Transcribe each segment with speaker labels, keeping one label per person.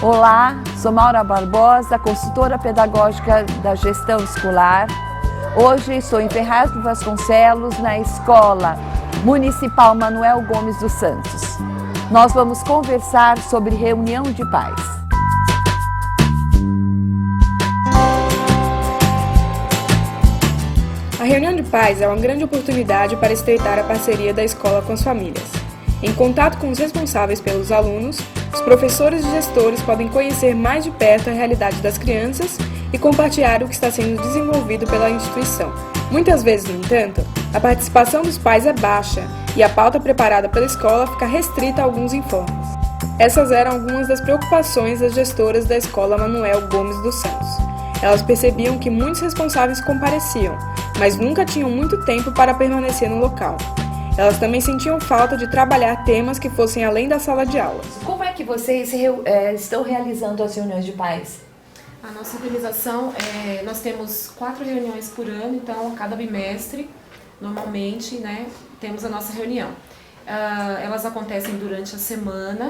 Speaker 1: Olá, sou Maura Barbosa, consultora pedagógica da gestão escolar. Hoje estou em Ferraz de Vasconcelos, na Escola Municipal Manuel Gomes dos Santos. Nós vamos conversar sobre reunião de pais.
Speaker 2: A reunião de pais é uma grande oportunidade para estreitar a parceria da escola com as famílias. Em contato com os responsáveis pelos alunos, os professores e gestores podem conhecer mais de perto a realidade das crianças e compartilhar o que está sendo desenvolvido pela instituição. Muitas vezes, no entanto, a participação dos pais é baixa e a pauta preparada pela escola fica restrita a alguns informes. Essas eram algumas das preocupações das gestoras da Escola Manuel Gomes dos Santos. Elas percebiam que muitos responsáveis compareciam, mas nunca tinham muito tempo para permanecer no local. Elas também sentiam falta de trabalhar temas que fossem além da sala de aula.
Speaker 1: Como é que vocês estão realizando as reuniões de pais?
Speaker 3: A nossa organização, nós temos 4 reuniões por ano, então a cada bimestre, normalmente, temos a nossa reunião. Elas acontecem durante a semana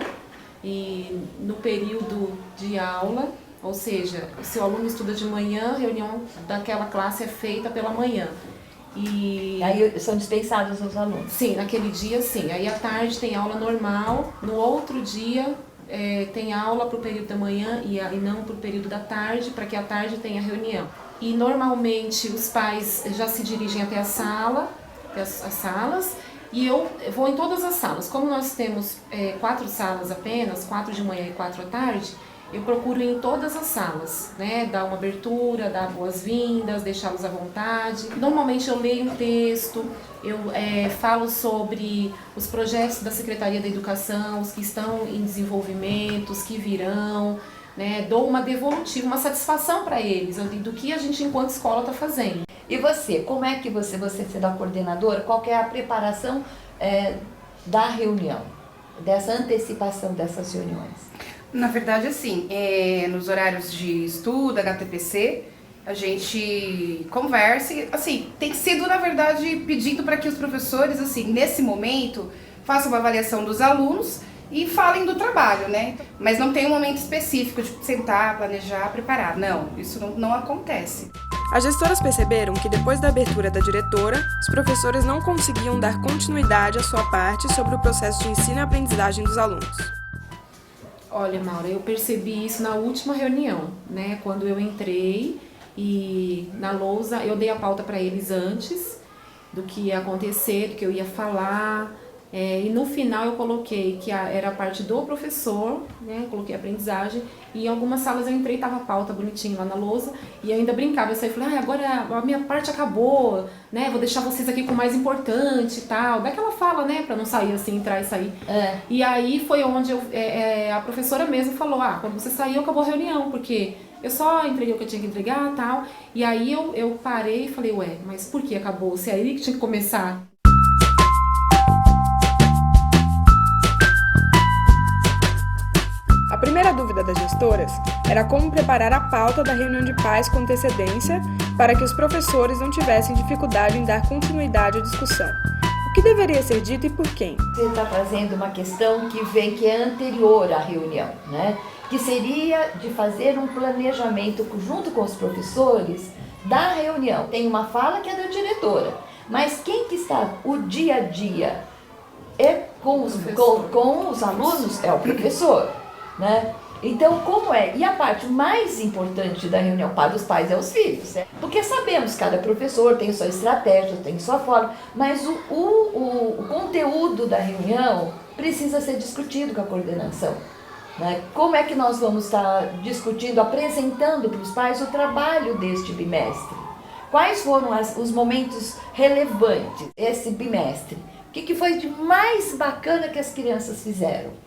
Speaker 3: e no período de aula, ou seja, se o aluno estuda de manhã, a reunião daquela classe é feita pela manhã. E
Speaker 1: aí são dispensados os alunos?
Speaker 3: Sim, naquele dia sim. Aí à tarde tem aula normal, no outro dia tem aula para o período da manhã e não para o período da tarde, para que à tarde tenha reunião. E normalmente os pais já se dirigem até a sala, as salas, e eu vou em todas as salas. Como nós temos 4 salas apenas, 4 de manhã e 4 à tarde, eu procuro ir em todas as salas, dar uma abertura, dar boas-vindas, deixá-los à vontade. Normalmente eu leio um texto, eu falo sobre os projetos da Secretaria da Educação, os que estão em desenvolvimento, os que virão, dou uma devolutiva, uma satisfação para eles do que a gente enquanto escola está fazendo.
Speaker 1: E você, como é que você sendo a coordenadora, qual que é a preparação da reunião, dessa antecipação dessas reuniões?
Speaker 4: Na verdade, assim, nos horários de estudo, HTPC, a gente conversa e, assim, tem sido, na verdade, pedindo para que os professores, assim, nesse momento, façam uma avaliação dos alunos e falem do trabalho, Mas não tem um momento específico de sentar, planejar, preparar. Não, isso não acontece.
Speaker 2: As gestoras perceberam que depois da abertura da diretora, os professores não conseguiam dar continuidade à sua parte sobre o processo de ensino e aprendizagem dos alunos.
Speaker 3: Olha, Maura, eu percebi isso na última reunião, quando eu entrei e na lousa eu dei a pauta para eles antes do que ia acontecer, do que eu ia falar, e no final eu coloquei que era a parte do professor, coloquei aprendizagem, e em algumas salas eu entrei e tava a pauta bonitinho lá na lousa, e eu ainda brincava, eu saí e falei, agora a minha parte acabou, vou deixar vocês aqui com o mais importante e tal, daquela fala, pra não sair assim, entrar e sair. E aí foi onde a professora mesmo falou, quando você saiu acabou a reunião, porque eu só entreguei o que eu tinha que entregar e tal, e aí eu parei e falei, mas por que acabou? Se é ele que tinha que começar?
Speaker 2: A primeira dúvida das gestoras era como preparar a pauta da reunião de pais com antecedência para que os professores não tivessem dificuldade em dar continuidade à discussão. O que deveria ser dito e por quem?
Speaker 1: Você está trazendo uma questão que é anterior à reunião, que seria de fazer um planejamento junto com os professores da reunião. Tem uma fala que é da diretora, mas quem que está o dia a dia com os alunos é o professor. Então, como é? E a parte mais importante da reunião para os pais é os filhos, porque sabemos que cada professor tem sua estratégia, tem sua forma, mas o conteúdo da reunião precisa ser discutido com a coordenação. Como é que nós vamos estar discutindo, apresentando para os pais o trabalho deste bimestre? Quais foram os momentos relevantes esse bimestre? O que foi de mais bacana que as crianças fizeram?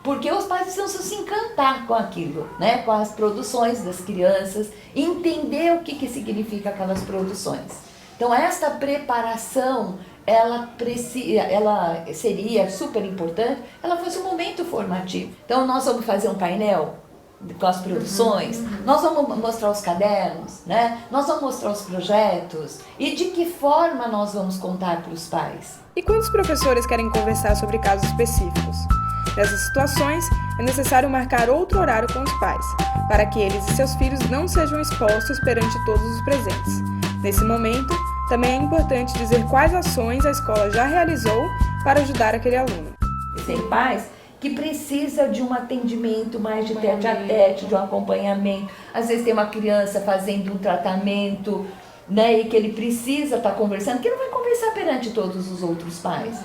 Speaker 1: Porque os pais precisam se encantar com aquilo, com as produções das crianças, entender o que significa aquelas produções. Então, esta preparação, ela seria super importante, ela fosse um momento formativo. Então, nós vamos fazer um painel com as produções, nós vamos mostrar os cadernos, nós vamos mostrar os projetos e de que forma nós vamos contar para os pais.
Speaker 2: E quando os professores querem conversar sobre casos específicos? Nessas situações, é necessário marcar outro horário com os pais, para que eles e seus filhos não sejam expostos perante todos os presentes. Nesse momento, também é importante dizer quais ações a escola já realizou para ajudar aquele aluno.
Speaker 1: Tem pais que precisam de um atendimento mais de tete a tete, de um acompanhamento. Às vezes tem uma criança fazendo um tratamento, né, e que ele precisa estar conversando, que não vai conversar perante todos os outros pais.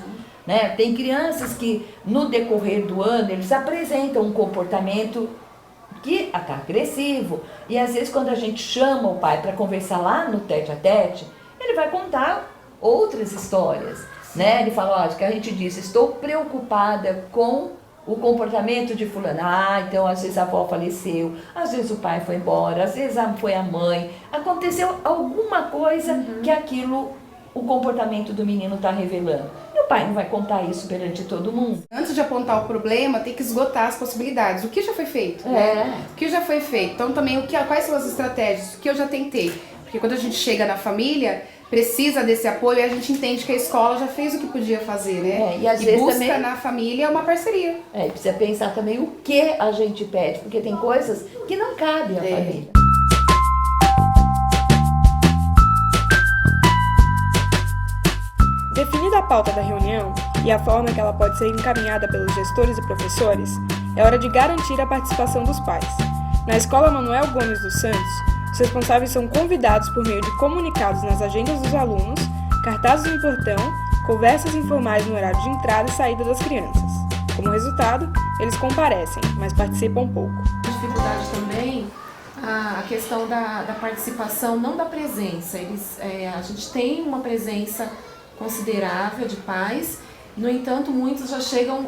Speaker 1: Né? Tem crianças que no decorrer do ano eles apresentam um comportamento que está agressivo, e às vezes quando a gente chama o pai para conversar lá no tete a tete, ele vai contar outras histórias, né? Ele fala, ó, que a gente disse, estou preocupada com o comportamento de fulano. Ah, então às vezes a avó faleceu, às vezes o pai foi embora, às vezes foi a mãe, aconteceu alguma coisa que aquilo, o comportamento do menino está revelando. E o pai não vai contar isso perante todo mundo.
Speaker 4: Antes de apontar o problema, tem que esgotar as possibilidades. O que já foi feito? Né? O que já foi feito? Então também quais são as estratégias? O que eu já tentei? Porque quando a gente chega na família, precisa desse apoio e a gente entende que a escola já fez o que podia fazer, né?
Speaker 1: E às vezes
Speaker 4: busca
Speaker 1: também,
Speaker 4: na família uma parceria.
Speaker 1: E precisa pensar também o que a gente pede, porque tem coisas que não cabem à família.
Speaker 2: Definida a pauta da reunião e a forma que ela pode ser encaminhada pelos gestores e professores, é hora de garantir a participação dos pais. Na Escola Manuel Gomes dos Santos, os responsáveis são convidados por meio de comunicados nas agendas dos alunos, cartazes no portão, conversas informais no horário de entrada e saída das crianças. Como resultado, eles comparecem, mas participam pouco.
Speaker 3: A dificuldade também, a questão da participação, não da presença. A gente tem uma presença considerável de pais, no entanto, muitos já chegam,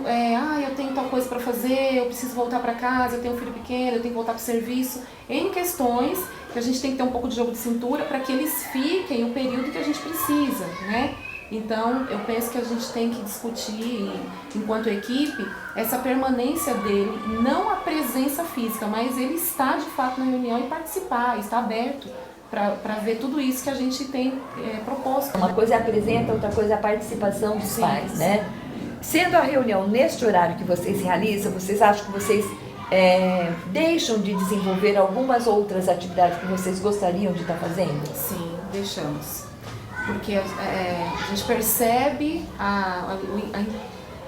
Speaker 3: eu tenho tal coisa para fazer, eu preciso voltar para casa, eu tenho um filho pequeno, eu tenho que voltar para o serviço. N questões que a gente tem que ter um pouco de jogo de cintura para que eles fiquem o período que a gente precisa, né? Então, eu penso que a gente tem que discutir, enquanto equipe, essa permanência dele, não a presença física, mas ele está de fato na reunião e participar, está aberto para ver tudo isso que a gente tem proposto.
Speaker 1: Uma coisa é a presença, outra coisa é a participação dos pais, né? Sendo a reunião neste horário que vocês realizam, vocês acham que vocês deixam de desenvolver algumas outras atividades que vocês gostariam de estar fazendo?
Speaker 3: Sim, deixamos. Porque a gente percebe,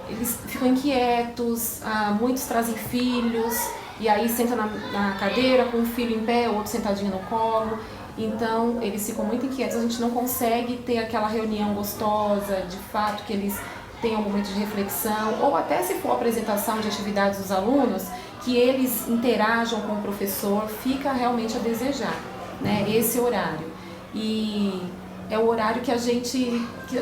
Speaker 3: eles ficam inquietos, muitos trazem filhos, e aí senta na cadeira com o filho em pé, o outro sentadinho no colo. Então, eles ficam muito inquietos, a gente não consegue ter aquela reunião gostosa, de fato, que eles tenham um momento de reflexão, ou até se for apresentação de atividades dos alunos, que eles interajam com o professor, fica realmente a desejar, né, esse horário. E é o horário que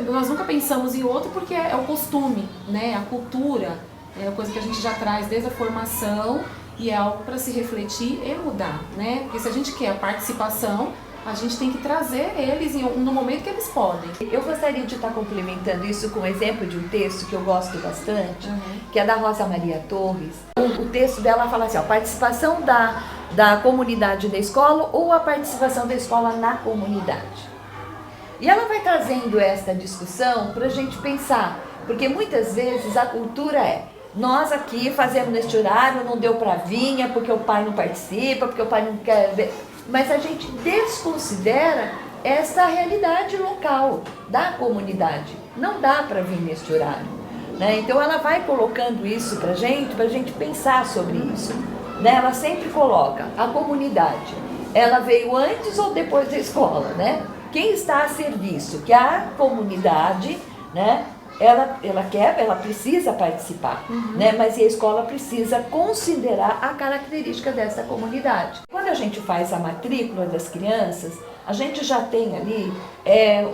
Speaker 3: nós nunca pensamos em outro, porque é o costume, né, a cultura, é a coisa que a gente já traz desde a formação, e é algo para se refletir e mudar, né? Porque se a gente quer a participação, a gente tem que trazer eles no momento que eles podem.
Speaker 1: Eu gostaria de estar complementando isso com um exemplo de um texto que eu gosto bastante, que é da Rosa Maria Torres. O texto dela fala assim, participação da comunidade da escola ou a participação da escola na comunidade. E ela vai trazendo essa discussão para a gente pensar, porque muitas vezes a cultura nós aqui fazemos neste horário, não deu para vir, porque o pai não participa, porque o pai não quer ver. Mas a gente desconsidera essa realidade local, da comunidade. Não dá para vir neste horário, né? Então ela vai colocando isso para a gente pensar sobre isso, né? Ela sempre coloca a comunidade. Ela veio antes ou depois da escola, né? Quem está a serviço? Que a comunidade, né? Ela precisa participar, né? Mas a escola precisa considerar a característica dessa comunidade. Quando a gente faz a matrícula das crianças, a gente já tem ali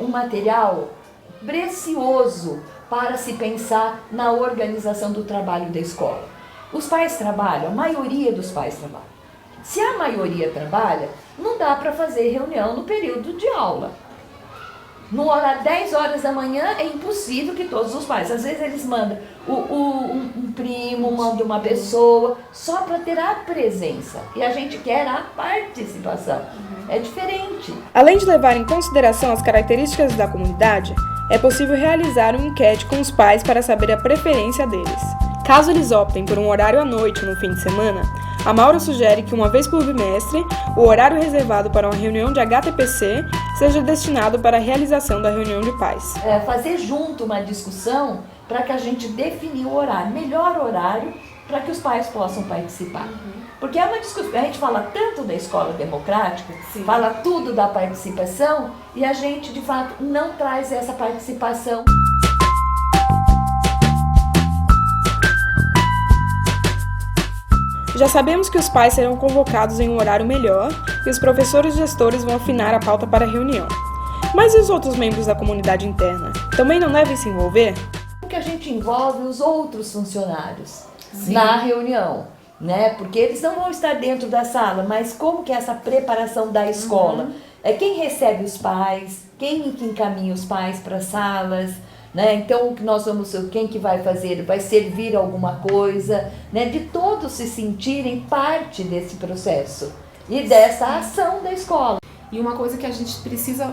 Speaker 1: um material precioso para se pensar na organização do trabalho da escola. Os pais trabalham, a maioria dos pais trabalha. Se a maioria trabalha, não dá para fazer reunião no período de aula. No horário 10 horas da manhã é impossível que todos os pais, às vezes eles mandam um primo, mandam uma pessoa, só para ter a presença. E a gente quer a participação. É diferente.
Speaker 2: Além de levar em consideração as características da comunidade, é possível realizar um enquete com os pais para saber a preferência deles. Caso eles optem por um horário à noite ou no fim de semana, a Maura sugere que uma vez por bimestre, o horário reservado para uma reunião de HTPC seja destinado para a realização da reunião de pais.
Speaker 1: Fazer junto uma discussão para que a gente definir o horário, melhor horário, para que os pais possam participar. Porque é uma discussão, a gente fala tanto da escola democrática,
Speaker 3: Sim.
Speaker 1: fala tudo da participação e a gente, de fato, não traz essa participação.
Speaker 2: Já sabemos que os pais serão convocados em um horário melhor e os professores e gestores vão afinar a pauta para a reunião. Mas e os outros membros da comunidade interna? Também não devem se envolver?
Speaker 1: Porque a gente envolve os outros funcionários
Speaker 4: Sim.
Speaker 1: na reunião, né? Porque eles não vão estar dentro da sala, mas como que é essa preparação da escola? É quem recebe os pais, quem que encaminha os pais para as salas, né? Então, quem que vai fazer? Vai servir alguma coisa, né? De todos se sentirem parte desse processo e dessa ação da escola.
Speaker 3: E uma coisa que a gente precisa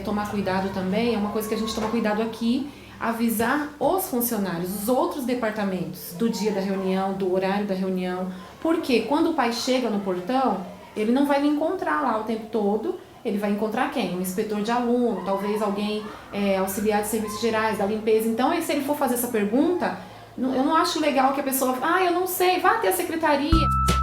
Speaker 3: tomar cuidado também, é uma coisa que a gente toma cuidado aqui, avisar os funcionários, os outros departamentos do dia da reunião, do horário da reunião, porque quando o pai chega no portão, ele não vai me encontrar lá o tempo todo, ele vai encontrar quem? Um inspetor de aluno, talvez alguém auxiliar de serviços gerais, da limpeza. Então, se ele for fazer essa pergunta, eu não acho legal que a pessoa, eu não sei, vá até a secretaria.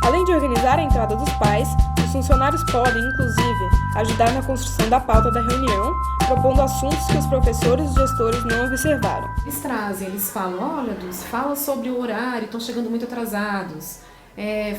Speaker 2: Além de organizar a entrada dos pais, os funcionários podem, inclusive, ajudar na construção da pauta da reunião, propondo assuntos que os professores e gestores não observaram.
Speaker 3: Eles falam, olha, Dulce, fala sobre o horário, estão chegando muito atrasados.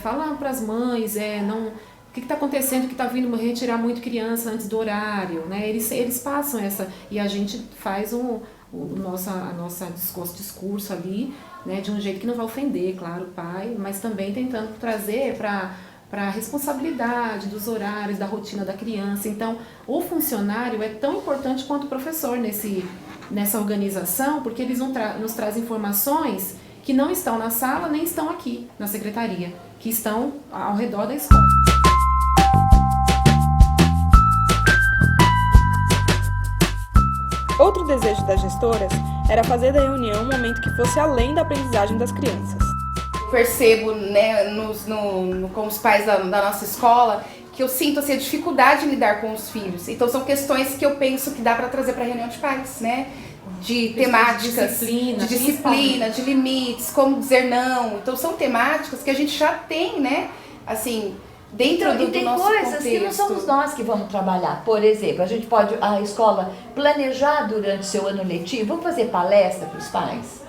Speaker 3: Fala para as mães, o que está acontecendo, que está vindo retirar muito criança antes do horário, né? Eles passam essa, e a gente faz a nossa discurso ali, né, de um jeito que não vai ofender, claro, o pai, mas também tentando trazer para a responsabilidade dos horários, da rotina da criança. Então, o funcionário é tão importante quanto o professor nessa organização, porque eles nos trazem informações que não estão na sala, nem estão aqui na secretaria, que estão ao redor da escola.
Speaker 2: Outro desejo das gestoras era fazer da reunião um momento que fosse além da aprendizagem das crianças.
Speaker 4: Percebo, né, com os pais da nossa escola, que eu sinto assim, a dificuldade em lidar com os filhos. Então são questões que eu penso que dá para trazer para a reunião de pais, né? De temáticas, de disciplina, de limites, como dizer não. Então são temáticas que a gente já tem, né? Assim, dentro do nosso contexto.
Speaker 1: E tem coisas que não somos nós que vamos trabalhar. Por exemplo, a escola planejar durante o seu ano letivo, vamos fazer palestra para os pais?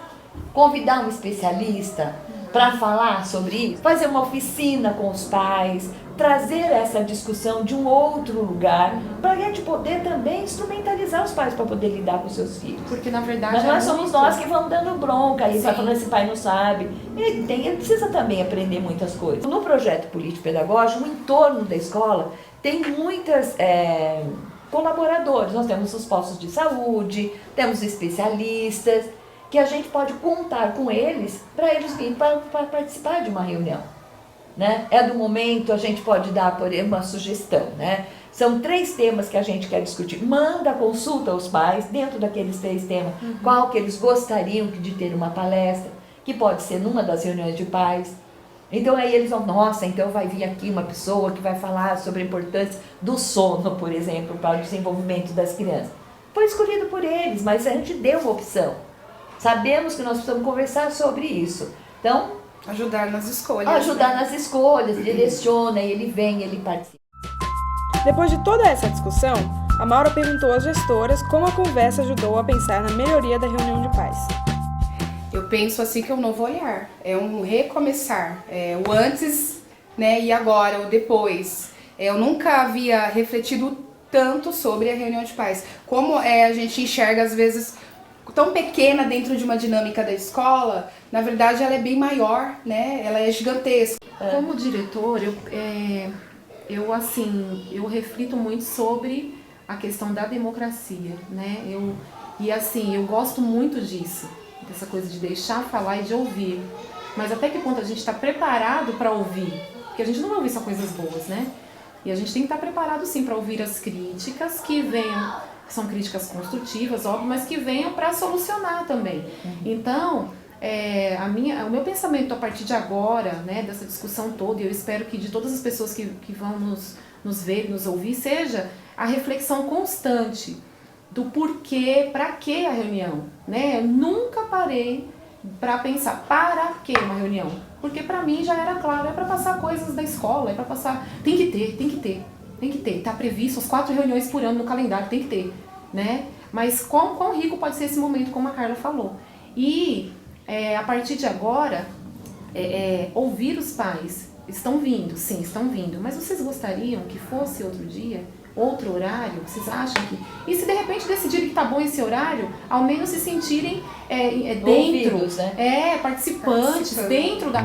Speaker 1: Convidar um especialista para falar sobre isso? Fazer uma oficina com os pais? Trazer essa discussão de um outro lugar para a gente poder também instrumentalizar os pais para poder lidar com seus filhos.
Speaker 3: Porque na verdade
Speaker 1: Mas nós somos nós que vamos dando bronca aí, vai falando esse pai não sabe. Ele precisa também aprender muitas coisas. No projeto político-pedagógico, o entorno da escola tem muitas colaboradores. Nós temos os postos de saúde, temos especialistas, que a gente pode contar com eles para eles virem para participar de uma reunião. Né? Do momento, a gente pode dar, por exemplo, uma sugestão, né? São 3 temas que a gente quer discutir. Manda consulta aos pais, dentro daqueles 3 temas, qual que eles gostariam de ter uma palestra, que pode ser numa das reuniões de pais. Então aí eles vão, então vai vir aqui uma pessoa que vai falar sobre a importância do sono, por exemplo, para o desenvolvimento das crianças. Foi escolhido por eles, mas a gente deu uma opção. Sabemos que nós precisamos conversar sobre isso. Então,
Speaker 4: ajudar nas escolhas.
Speaker 1: Ajudar nas escolhas, direciona, ele vem, ele participa.
Speaker 2: Depois de toda essa discussão, a Maura perguntou às gestoras como a conversa ajudou a pensar na melhoria da reunião de pais.
Speaker 4: Eu penso assim que é um novo olhar, é um recomeçar, o antes, né, e agora, o depois. Eu nunca havia refletido tanto sobre a reunião de pais. Como a gente enxerga, às vezes, tão pequena dentro de uma dinâmica da escola, na verdade ela é bem maior, né? Ela é gigantesca.
Speaker 3: Como diretor, eu reflito muito sobre a questão da democracia, né? Eu gosto muito disso, dessa coisa de deixar falar e de ouvir. Mas até que ponto a gente está preparado para ouvir? Porque a gente não vai ouvir só coisas boas, né? E a gente tem que estar preparado sim para ouvir as críticas que venham, que são críticas construtivas, óbvio, mas que venham para solucionar também. Então, o meu pensamento a partir de agora, né, dessa discussão toda, e eu espero que de todas as pessoas que vão nos ver, nos ouvir, seja a reflexão constante do porquê, para que a reunião, né? Eu nunca parei para pensar, para que uma reunião? Porque para mim já era claro, é para passar coisas da escola, é para passar, tem que ter, tá previsto as 4 reuniões por ano no calendário, tem que ter, né? Mas quão rico pode ser esse momento, como a Carla falou. E a partir de agora, ouvir os pais, estão vindo, sim, estão vindo, mas vocês gostariam que fosse outro dia? Outro horário? Vocês acham que... E se de repente decidirem que tá bom esse horário, ao menos se sentirem dentro,
Speaker 1: ouvidos, né?
Speaker 3: participantes dentro da...